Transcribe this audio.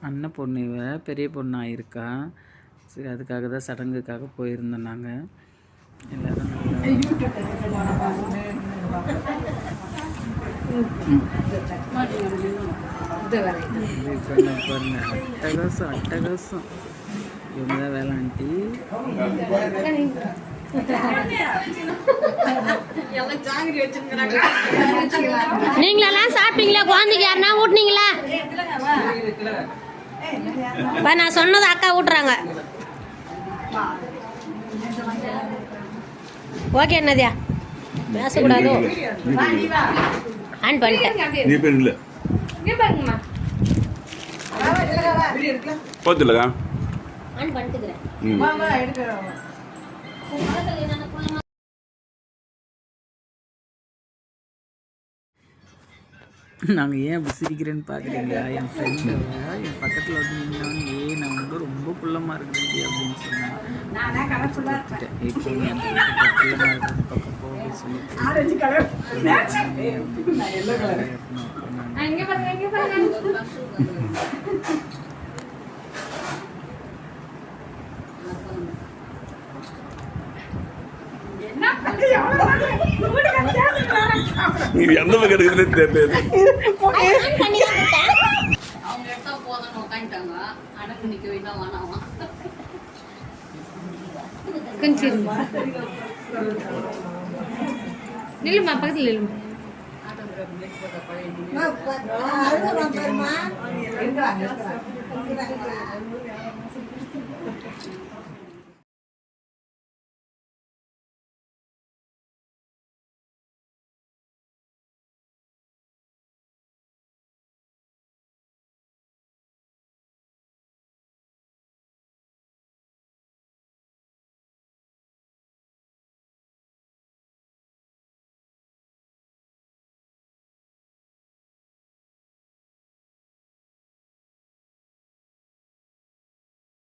அண்ணன் பொண்ணு இவ பெரிய பொண்ணு ஆயிருக்கா. சரி, அதுக்காக தான் சடங்குக்காக போயிருந்தோம் நாங்கள் எல்லாரும். அட்டகாசம் அட்டகாசம். இவங்க தான் வேளாண்டி. நீங்களெல்லாம் சாப்பிட்டீங்களா? குழந்தைக்கு யாருன்னா ஊட்டினீங்களா? நான் சொன்னது அக்கா ஊட்டுறாங்க. ஓகே என்னதியா பேசக்கூடாதோ? ஆன் பண்ணிட்டேன். ஆன் பண்ணிட்டுக்கிறேன். நாங்கள் ஏன் அப்படி சிரிக்கிறேன்னு பார்க்குறீங்களா? என் ஃப்ரெண்டு என் பக்கத்தில் வந்து நின்னவங்க நான் வந்து ரொம்ப குள்ளமாக இருக்கிறேன் அப்படின்னு சொன்னாங்க. இப்போ என் குள்ளமாக இருக்கிறது பக்கம் போக சொல்லி எந்த பக்கம் எடுக்கிறதே தெரியல. நில்லுமா, பக்கத்தில் நில்லுமா.